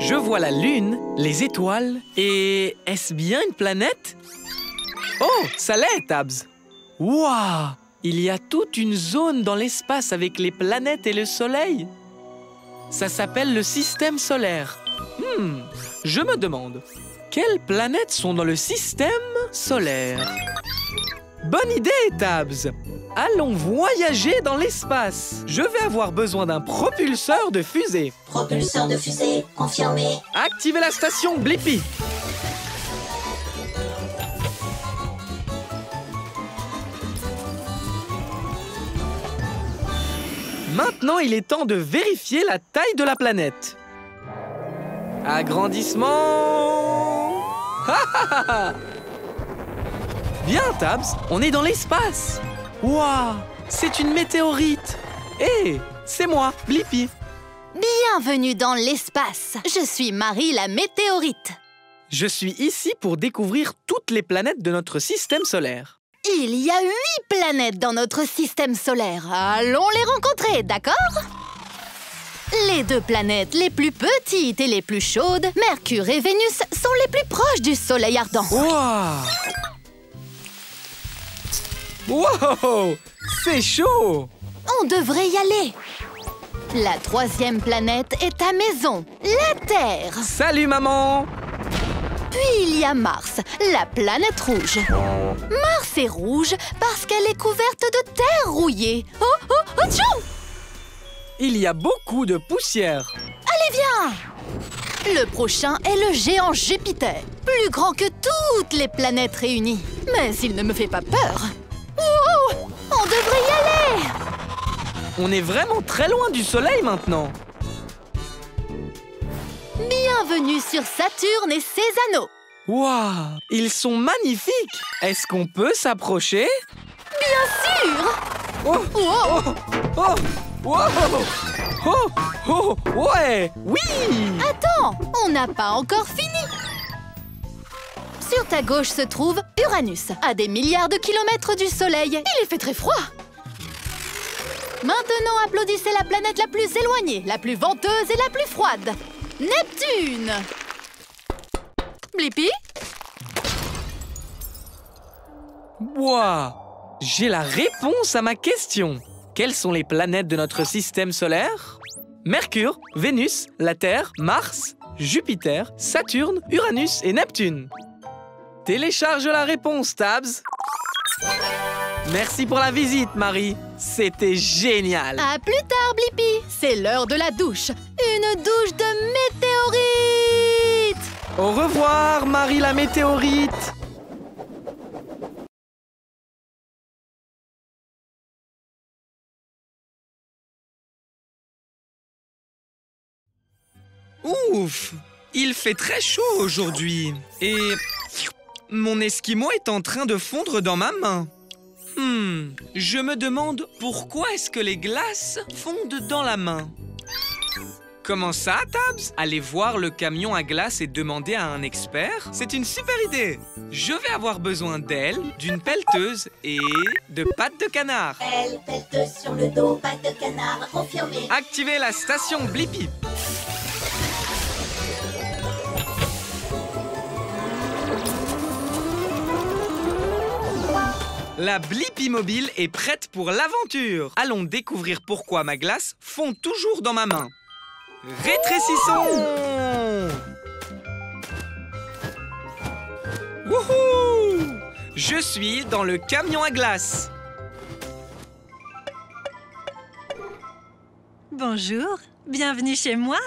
Je vois la Lune, les étoiles et... Est-ce bien une planète? Oh, ça l'est, Tabs! Waouh! Il y a toute une zone dans l'espace avec les planètes et le Soleil. Ça s'appelle le système solaire. Je me demande, quelles planètes sont dans le système solaire? Bonne idée, Tabs! Allons voyager dans l'espace. Je vais avoir besoin d'un propulseur de fusée. Propulseur de fusée, confirmé. Activez la station Blippi. Maintenant, il est temps de vérifier la taille de la planète. Agrandissement. Bien, Tabs, on est dans l'espace. Waouh, c'est une météorite. Hé, c'est moi, Blippi. Bienvenue dans l'espace. Je suis Marie la météorite. Je suis ici pour découvrir toutes les planètes de notre système solaire. Il y a 8 planètes dans notre système solaire. Allons les rencontrer, d'accord? Les 2 planètes les plus petites et les plus chaudes, Mercure et Vénus, sont les plus proches du Soleil ardent. Waouh! Wow! C'est chaud! On devrait y aller. La 3e planète est ta maison, la Terre. Salut, maman! Puis il y a Mars, la planète rouge. Mars est rouge parce qu'elle est couverte de terre rouillée. Oh, oh, oh, tchou! Il y a beaucoup de poussière. Allez, viens! Le prochain est le géant Jupiter, plus grand que toutes les planètes réunies. Mais il ne me fait pas peur. Wow! On devrait y aller! On est vraiment très loin du Soleil maintenant. Bienvenue sur Saturne et ses anneaux. Waouh! Ils sont magnifiques! Est-ce qu'on peut s'approcher? Bien sûr! Oh! Wow! Oh! Oh! Oh! Oh! Ouais! Oui! Attends, on n'a pas encore fini. Sur ta gauche se trouve Uranus, à des milliards de kilomètres du Soleil. Il fait très froid. Maintenant, applaudissez la planète la plus éloignée, la plus venteuse et la plus froide. Neptune! Blippi? Waouh! J'ai la réponse à ma question. Quelles sont les planètes de notre système solaire? Mercure, Vénus, la Terre, Mars, Jupiter, Saturne, Uranus et Neptune. Télécharge la réponse, Tabs. Merci pour la visite, Marie. C'était génial. À plus tard, Blippi. C'est l'heure de la douche. Une douche de météorite. Au revoir, Marie la météorite. Ouf! Il fait très chaud aujourd'hui. Et mon esquimau est en train de fondre dans ma main. Je me demande pourquoi est-ce que les glaces fondent dans la main. Comment ça, Tabs? Aller voir le camion à glace et demander à un expert? C'est une super idée. Je vais avoir besoin d'ailes, d'une pelleteuse et de pattes de canard. Elle pète sur le dos, patte de canard, confirmé. Activez la station Blippi. La Blippi mobile est prête pour l'aventure. Allons découvrir pourquoi ma glace fond toujours dans ma main. Rétrécissons! Wouhou! Je suis dans le camion à glace. Bonjour, bienvenue chez moi.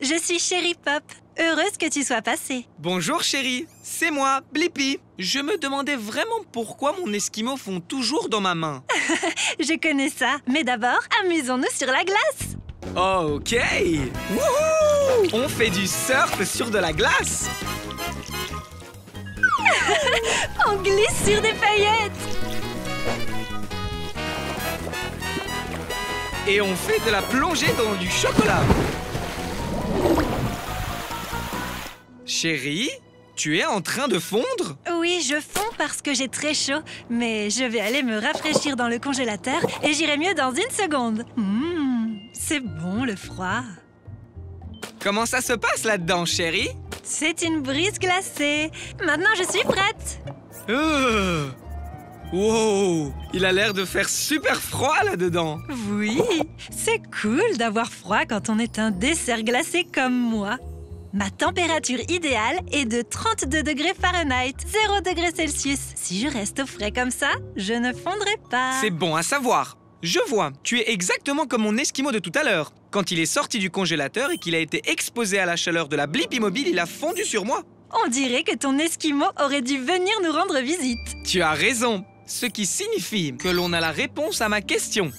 Je suis Chérie Pop. Heureuse que tu sois passée. Bonjour chérie, c'est moi, Blippi. Je me demandais vraiment pourquoi mon esquimau fond toujours dans ma main. Je connais ça, mais d'abord, amusons-nous sur la glace. Ok! Wouhou! On fait du surf sur de la glace. On glisse sur des paillettes. Et on fait de la plongée dans du chocolat. Chérie, tu es en train de fondre? Oui, Oui, je fonds parce que j'ai très chaud, mais je vais aller me rafraîchir dans le congélateur et j'irai mieux dans 1 seconde. C'est bon le froid. Comment ça se passe là-dedans, chérie? C'est une brise glacée. Maintenant, je suis prête. Wow! Il a l'air de faire super froid là-dedans. Oui, c'est cool d'avoir froid quand on est un dessert glacé comme moi. Ma température idéale est de 32 degrés Fahrenheit, 0 degrés Celsius. Si je reste au frais comme ça, je ne fondrai pas. C'est bon à savoir. Je vois, tu es exactement comme mon Esquimau de tout à l'heure. Quand il est sorti du congélateur et qu'il a été exposé à la chaleur de la Blippi Mobile, il a fondu sur moi. On dirait que ton Esquimau aurait dû venir nous rendre visite. Tu as raison. Ce qui signifie que l'on a la réponse à ma question.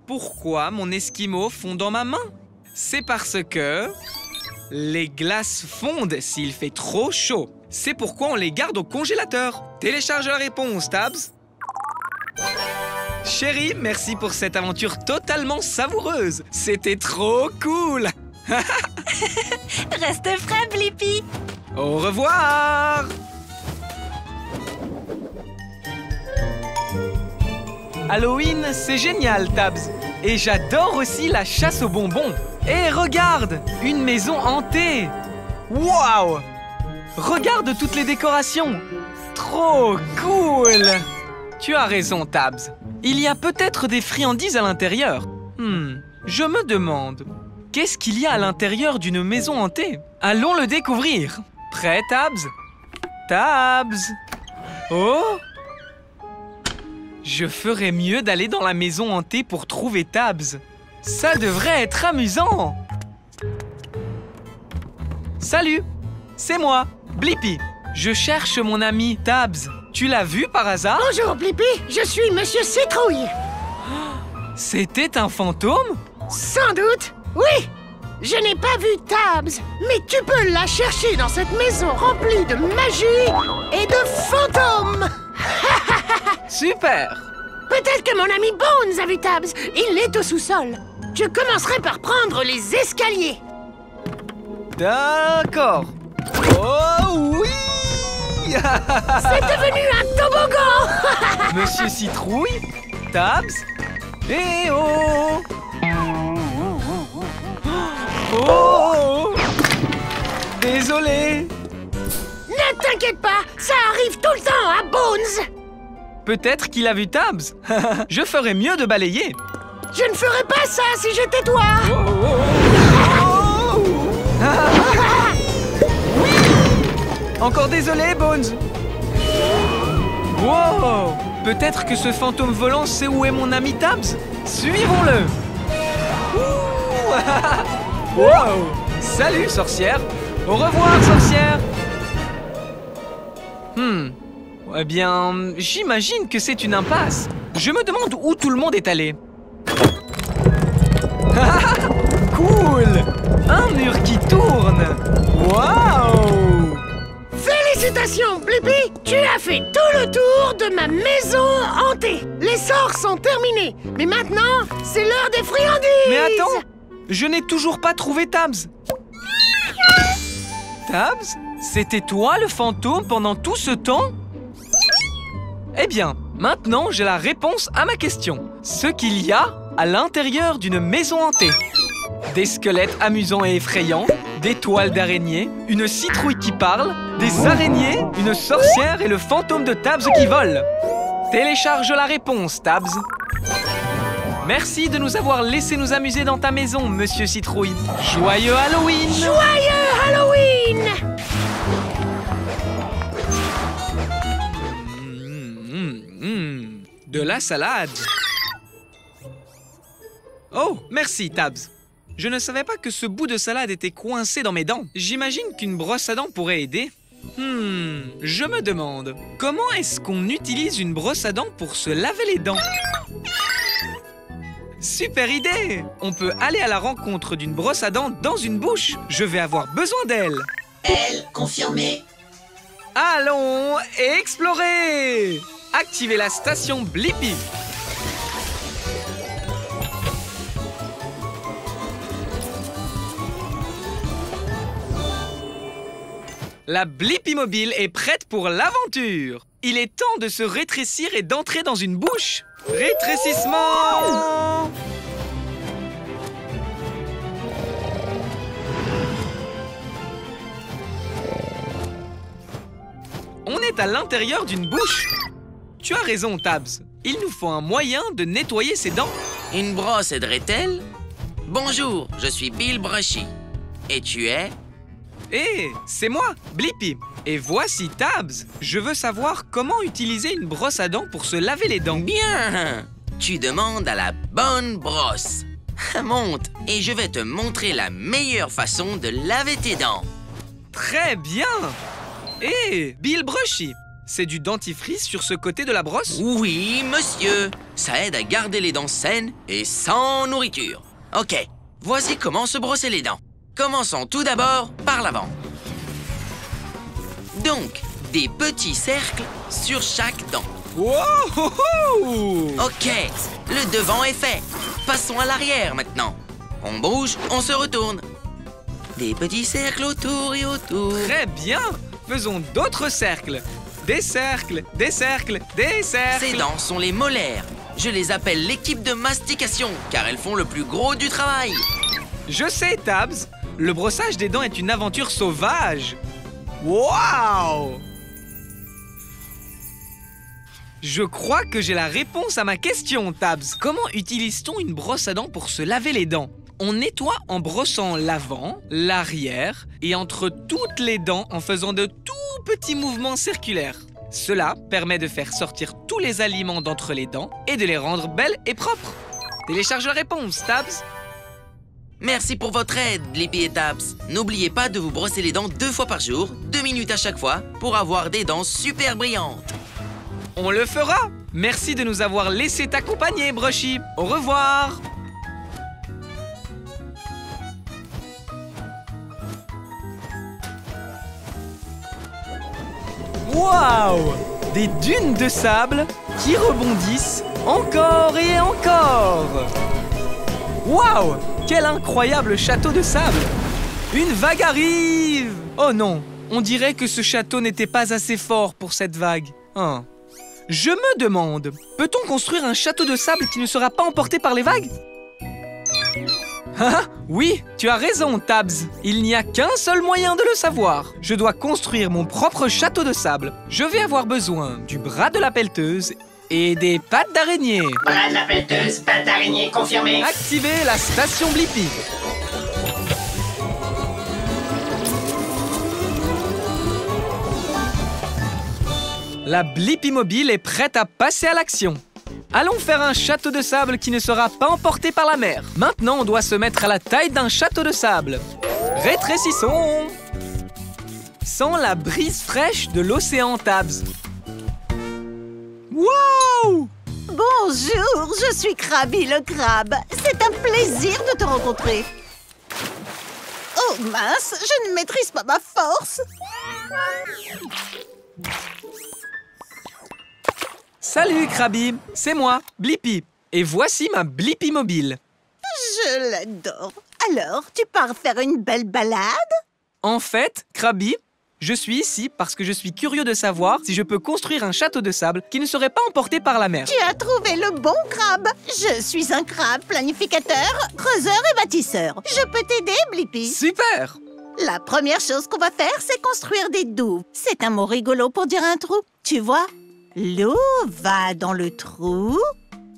Pourquoi mon Esquimau fond dans ma main? C'est parce que les glaces fondent s'il fait trop chaud. C'est pourquoi on les garde au congélateur. Télécharge la réponse, Tabs. Chérie, merci pour cette aventure totalement savoureuse. C'était trop cool. Reste frais, Blippi. Au revoir. Halloween, c'est génial, Tabs. Et j'adore aussi la chasse aux bonbons. Et regarde, une maison hantée. Waouh! Regarde toutes les décorations. Trop cool. Tu as raison, Tabs. Il y a peut-être des friandises à l'intérieur. Je me demande, qu'est-ce qu'il y a à l'intérieur d'une maison hantée? Allons le découvrir. Prêt, Tabs? Tabs! Oh! Je ferais mieux d'aller dans la maison hantée pour trouver Tabs. Ça devrait être amusant. Salut, c'est moi, Blippi. Je cherche mon ami Tabs. Tu l'as vu par hasard? Bonjour, Blippi. Je suis Monsieur Citrouille. C'était un fantôme? Sans doute, oui. Je n'ai pas vu Tabs, mais tu peux la chercher dans cette maison remplie de magie et de fantômes. Super! Peut-être que mon ami Bones a vu Tabs. Il est au sous-sol. Je commencerai par prendre les escaliers. D'accord. Oh oui! C'est devenu un toboggan. Monsieur Citrouille, Tabs, et oh! Oh! Désolé. Ne t'inquiète pas, ça arrive tout le temps à Bones. Peut-être qu'il a vu Tabs. Je ferais mieux de balayer. Je ne ferais pas ça si j'étais toi. Oui. Encore désolé, Bones. Wow. Peut-être que ce fantôme volant sait où est mon ami Tabs. Suivons-le. Wow. Salut, sorcière. Au revoir, sorcière. Eh bien, j'imagine que c'est une impasse. Je me demande où tout le monde est allé. Cool! Un mur qui tourne. Waouh! Félicitations, Blippi. Tu as fait tout le tour de ma maison hantée. Les sorts sont terminés. Mais maintenant, c'est l'heure des friandises. Mais attends, je n'ai toujours pas trouvé Tabs. Tabs, c'était toi le fantôme pendant tout ce temps? Eh bien, maintenant j'ai la réponse à ma question. Ce qu'il y a à l'intérieur d'une maison hantée. Des squelettes amusants et effrayants, des toiles d'araignées, une citrouille qui parle, des araignées, une sorcière et le fantôme de Tabs qui vole. Télécharge la réponse, Tabs. Merci de nous avoir laissé nous amuser dans ta maison, Monsieur Citrouille. Joyeux Halloween! Joyeux Halloween! De la salade. Oh, merci, Tabs. Je ne savais pas que ce bout de salade était coincé dans mes dents. J'imagine qu'une brosse à dents pourrait aider. Je me demande, comment est-ce qu'on utilise une brosse à dents pour se laver les dents? Super idée! On peut aller à la rencontre d'une brosse à dents dans une bouche. Je vais avoir besoin d'elle. Elle, confirmé. Allons explorer! Activez la station Blippi. La Blippi Mobile est prête pour l'aventure. Il est temps de se rétrécir et d'entrer dans une bouche. Rétrécissement! On est à l'intérieur d'une bouche. Tu as raison, Tabs. Il nous faut un moyen de nettoyer ses dents. Une brosse aiderait-elle? Bonjour, je suis Bill Brushy. Et tu es? Hé, c'est moi, Blippi. Et voici Tabs. Je veux savoir comment utiliser une brosse à dents pour se laver les dents. Bien! Tu demandes à la bonne brosse. Monte et je vais te montrer la meilleure façon de laver tes dents. Très bien. Hé, Bill Brushy. C'est du dentifrice sur ce côté de la brosse? Oui, monsieur. Ça aide à garder les dents saines et sans nourriture. Ok, voici comment se brosser les dents. Commençons tout d'abord par l'avant. Donc, des petits cercles sur chaque dent. Wow! Ok, le devant est fait. Passons à l'arrière maintenant. On bouge, on se retourne. Des petits cercles autour et autour. Très bien. Faisons d'autres cercles. Des cercles, des cercles, des cercles. Ces dents sont les molaires. Je les appelle l'équipe de mastication, car elles font le plus gros du travail. Je sais, Tabs. Le brossage des dents est une aventure sauvage. Waouh! Je crois que j'ai la réponse à ma question, Tabs. Comment utilise-t-on une brosse à dents pour se laver les dents? On nettoie en brossant l'avant, l'arrière et entre toutes les dents en faisant de tout petits mouvements circulaires. Cela permet de faire sortir tous les aliments d'entre les dents et de les rendre belles et propres. Télécharge la réponse, Tabs. Merci pour votre aide, Blippi et Tabs. N'oubliez pas de vous brosser les dents 2 fois par jour, 2 minutes à chaque fois, pour avoir des dents super brillantes. On le fera. Merci de nous avoir laissé t'accompagner, Brushy. Au revoir. Waouh! Des dunes de sable qui rebondissent encore et encore. Waouh! Quel incroyable château de sable! Une vague arrive! Oh non, on dirait que ce château n'était pas assez fort pour cette vague. Hein. Je me demande, peut-on construire un château de sable qui ne sera pas emporté par les vagues? Ah, oui, tu as raison, Tabs. Il n'y a qu'un seul moyen de le savoir. Je dois construire mon propre château de sable. Je vais avoir besoin du bras de la pelleteuse et des pattes d'araignée. Bras de la pelleteuse, patte d'araignée confirmée. Activez la station Blippi. La Blippi Mobile est prête à passer à l'action. Allons faire un château de sable qui ne sera pas emporté par la mer. Maintenant, on doit se mettre à la taille d'un château de sable. Rétrécissons. Sans la brise fraîche de l'océan, Tabs. Waouh! Bonjour, je suis Krabi le crabe. C'est un plaisir de te rencontrer. Oh mince, je ne maîtrise pas ma force. Salut, Krabi. C'est moi, Blippi. Et voici ma Blippi Mobile. Je l'adore. Alors, tu pars faire une belle balade? En fait, Krabi, je suis ici parce que je suis curieux de savoir si je peux construire un château de sable qui ne serait pas emporté par la mer. Tu as trouvé le bon crabe. Je suis un crabe planificateur, creuseur et bâtisseur. Je peux t'aider, Blippi? Super! La première chose qu'on va faire, c'est construire des douves. C'est un mot rigolo pour dire un trou. Tu vois, l'eau va dans le trou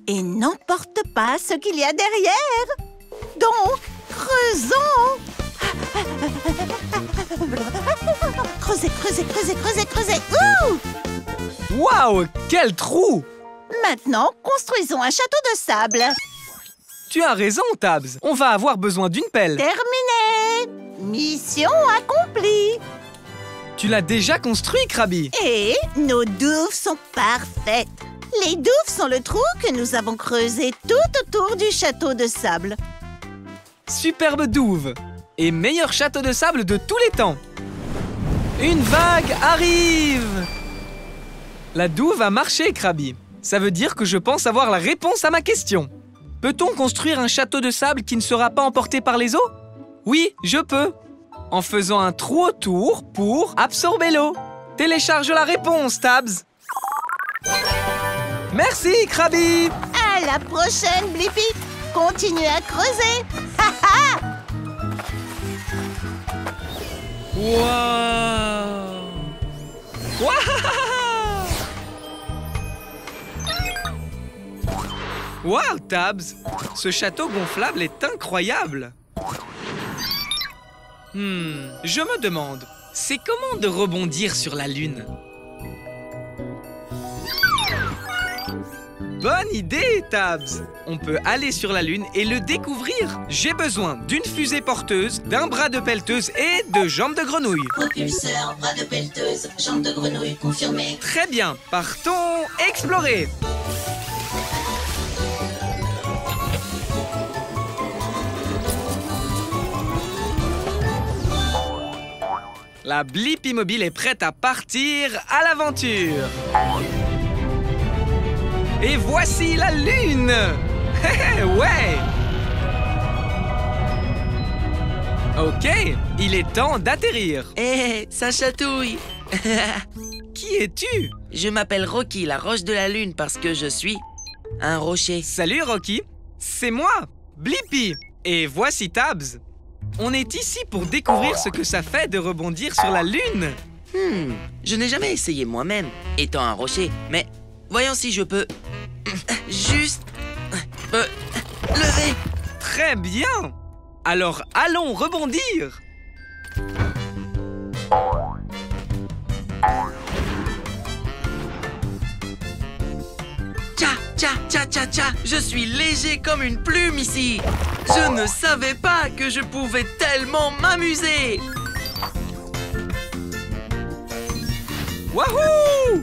et n'emporte pas ce qu'il y a derrière. Donc, creusons. Creusez, creusez, creusez, creusez, creusez. Ouh! Waouh! Quel trou! Maintenant, construisons un château de sable. Tu as raison, Tabs. On va avoir besoin d'une pelle. Terminé. Mission accomplie. Tu l'as déjà construit, Krabi. Et nos douves sont parfaites. Les douves sont le trou que nous avons creusé tout autour du château de sable. Superbe douve. Et meilleur château de sable de tous les temps. Une vague arrive. La douve a marché, Krabi. Ça veut dire que je pense avoir la réponse à ma question. Peut-on construire un château de sable qui ne sera pas emporté par les eaux? Oui, je peux. En faisant un trou autour pour absorber l'eau. Télécharge la réponse, Tabs. Merci, Krabi! À la prochaine, Blippi. Continue à creuser. Wow! Wow, Tabs! Ce château gonflable est incroyable! Je me demande, c'est comment de rebondir sur la Lune? Bonne idée, Tabs! On peut aller sur la Lune et le découvrir. J'ai besoin d'une fusée porteuse, d'un bras de pelleteuse et de jambes de grenouille. Propulseur, bras de pelleteuse, jambes de grenouille confirmé. Très bien, partons explorer! La Blippi Mobile est prête à partir à l'aventure. Et voici la Lune! Ouais! Ok, il est temps d'atterrir. Hé, ça chatouille. Qui es-tu? Je m'appelle Rocky, la roche de la Lune, parce que je suis un rocher. Salut Rocky, c'est moi, Blippi. Et voici Tabs. On est ici pour découvrir ce que ça fait de rebondir sur la Lune. Je n'ai jamais essayé moi-même, étant un rocher, mais voyons si je peux juste me lever. Très bien. Alors allons rebondir. Tcha, tcha, tcha, tcha, tcha. Je suis léger comme une plume ici. Je ne savais pas que je pouvais tellement m'amuser. Wahoo!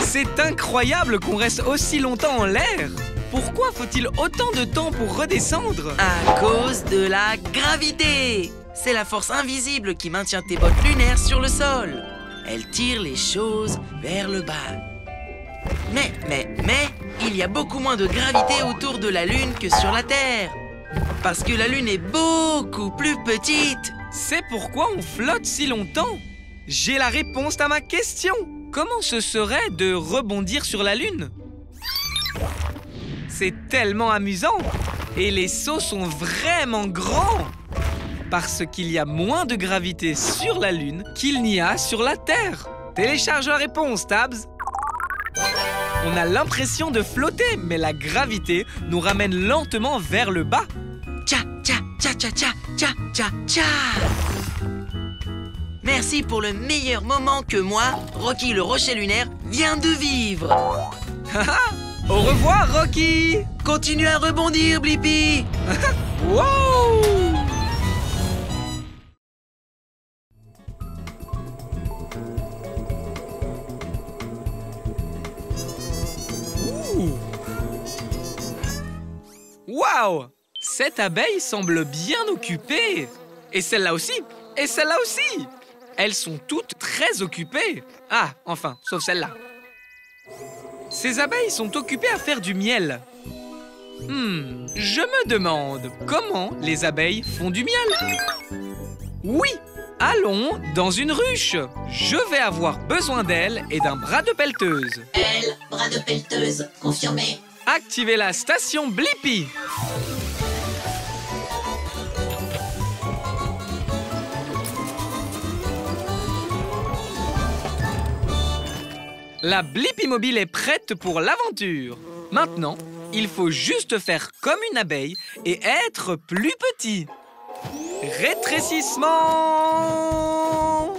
C'est incroyable qu'on reste aussi longtemps en l'air. Pourquoi faut-il autant de temps pour redescendre? À cause de la gravité. C'est la force invisible qui maintient tes bottes lunaires sur le sol. Elle tire les choses vers le bas. Mais, il y a beaucoup moins de gravité autour de la Lune que sur la Terre. Parce que la Lune est beaucoup plus petite. C'est pourquoi on flotte si longtemps. J'ai la réponse à ma question. Comment ce serait de rebondir sur la Lune? C'est tellement amusant. Et les sauts sont vraiment grands. Parce qu'il y a moins de gravité sur la Lune qu'il n'y a sur la Terre. Télécharge la réponse, Tabs. On a l'impression de flotter, mais la gravité nous ramène lentement vers le bas. Tcha, tcha, tcha, tcha, tcha, tcha, tcha, tcha. Merci pour le meilleur moment que moi, Rocky le rocher lunaire, viens de vivre. Au revoir, Rocky. Continue à rebondir, Blippi. Wow! Wow! Cette abeille semble bien occupée. Et celle-là aussi. Et celle-là aussi. Elles sont toutes très occupées. Ah, enfin, sauf celle-là. Ces abeilles sont occupées à faire du miel. Je me demande comment les abeilles font du miel. Oui, allons dans une ruche. Je vais avoir besoin d'elles et d'un bras de pelleteuse. Elle, bras de pelleteuse, confirmé. Activez la station Blippi. La Blippi Mobile est prête pour l'aventure. Maintenant, il faut juste faire comme une abeille et être plus petit. Rétrécissement!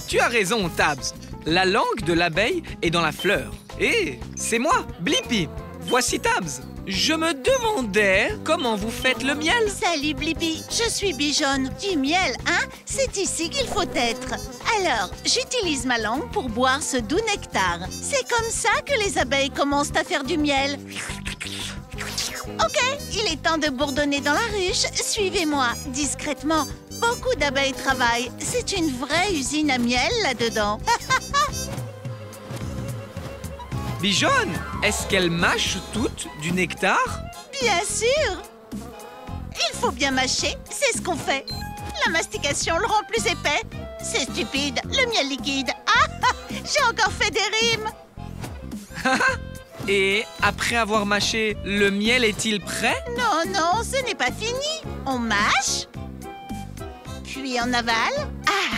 Tu as raison, Tabs. La langue de l'abeille est dans la fleur. Et c'est moi, Blippi. Voici Tabs. Je me demandais comment vous faites le miel. Salut Blippi, je suis Bijonne. Du miel, hein? C'est ici qu'il faut être. Alors, j'utilise ma langue pour boire ce doux nectar. C'est comme ça que les abeilles commencent à faire du miel. Ok, il est temps de bourdonner dans la ruche. Suivez-moi, discrètement. Beaucoup d'abeilles travaillent. C'est une vraie usine à miel là-dedans. Bijonne, est-ce qu'elles mâchent toutes du nectar? Bien sûr! Il faut bien mâcher, c'est ce qu'on fait. La mastication le rend plus épais. C'est stupide, le miel liquide. Ah! J'ai encore fait des rimes. Et après avoir mâché, le miel est-il prêt? Non, non, ce n'est pas fini. On mâche, puis on avale. Ah,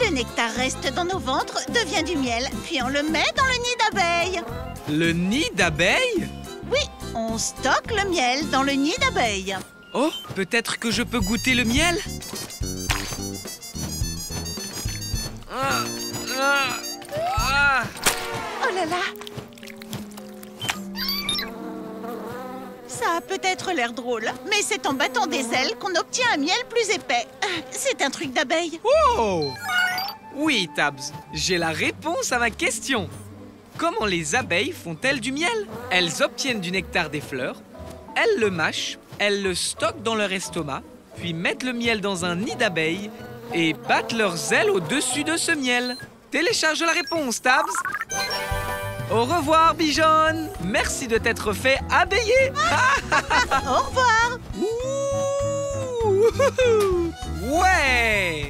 le nectar reste dans nos ventres, devient du miel, puis on le met dans le nid d'abeilles. Le nid d'abeilles? Oui, on stocke le miel dans le nid d'abeilles. Oh, peut-être que je peux goûter le miel? Oh là là! Ça a peut-être l'air drôle, mais c'est en battant des ailes qu'on obtient un miel plus épais. C'est un truc d'abeille. Oh! Oui, Tabs, j'ai la réponse à ma question. Comment les abeilles font-elles du miel? Elles obtiennent du nectar des fleurs, elles le mâchent, elles le stockent dans leur estomac, puis mettent le miel dans un nid d'abeilles et battent leurs ailes au-dessus de ce miel. Télécharge la réponse, Tabs. Au revoir, Bijon. Merci de t'être fait abeiller. Au revoir! Ouh! Ouais!